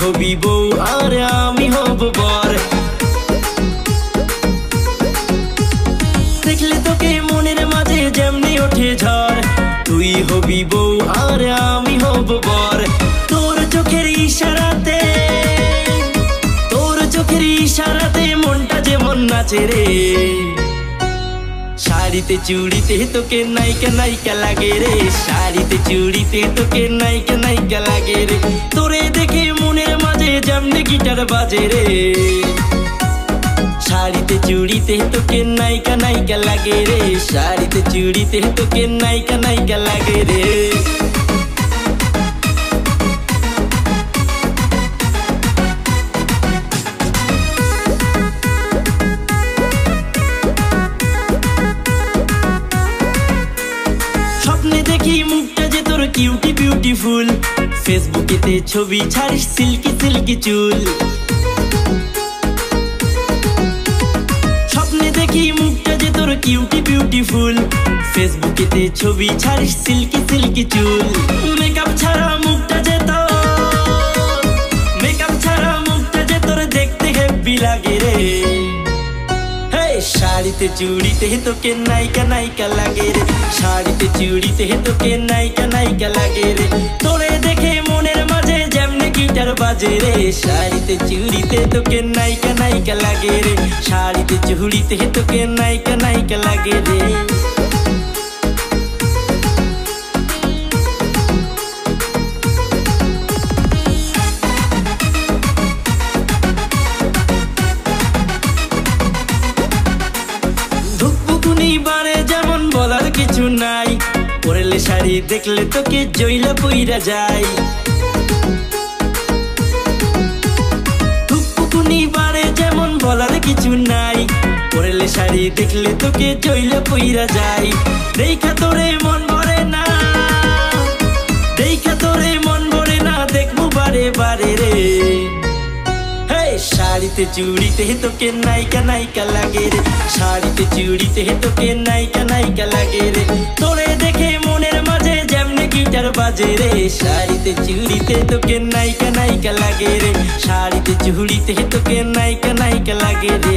হবি বউ আর আমি হব বর। দেখলে তোকে মনের মাঝে যেমনি ওঠে ঝড়, তুই হবি বউ আর আমি হব বর। তোর চোখের ইশারাতে, তোর চোখের ইশারাতে মনটা যেমন নাচে রে। শাড়িতে চুড়িতে তোকে নায়িকা নায়িকা লাগে রে, শাড়িতে চুড়িতে তোকে নায়িকা নায়িকা লাগে রে। তোরে দেখে মনের মাঝে যেমনি গিটার বাজে রে। শাড়িতে চুড়িতে তোকে নায়িকা নায়িকা লাগে রে, শাড়িতে চুড়িতে তোকে নায়িকা নায়িকা লাগে রে। স্বপ্নে দেখি মুখটা যে তোর কিউটি বিউটিফুল, ফেসবুকেতে ছবি ছাড়িস সিল্কি সিল্কি চুল। স্বপ্নে দেখি মুখটা যে তোর কিউটি বিউটিফুল, ফেসবুকেতে ছবি ছাড়িস সিল্কি সিল্কি চুল। মেকআপ ছাড়া মুখটা যে তোর, মেকআপ ছাড়া মুখটা যে তোর দেখতে হেব্বি লাগে রে। শাড়িতে চুড়িতে তোকে নায়িকা নায়িকা লাগে রে, শাড়িতে চুড়িতে তোকে নায়িকা নায়িকা লাগে রে। তোরে দেখে মনের মাঝে যেমনি গিটার বাজে রে। শাড়িতে চুড়িতে তোকে নায়িকা নায়িকা লাগে রে, শাড়িতে চুড়িতে তোকে নায়িকা নায়িকা লাগে রে। বারে যেমন বলার কিছু নাই, পরলে শাড়ি দেখলে তোকে জইলা পইরা যায়। ধুকপুকুনি বারে যেমন বলার কিছু নাই, পরলে শাড়ি দেখলে তোকে জইলা পইরা যায়। দেখা তোরে মন ভরে না, দেখা তোরে মন ভরে না, দেখবো বারে বারে রে। শাড়িতে চুড়িতে তোকে নায়িকা নায়িকা লাগে রে, শাড়িতে চুড়িতে তোকে নায়িকা নায়িকা লাগে রে। তোরে দেখে মনের মাঝে যেমনি গিটার বাজে রে। শাড়িতে চুড়িতে তোকে নায়িকা নায়িকা লাগে রে, শাড়িতে চুড়িতে তোকে নায়িকা নায়িকা লাগে রে।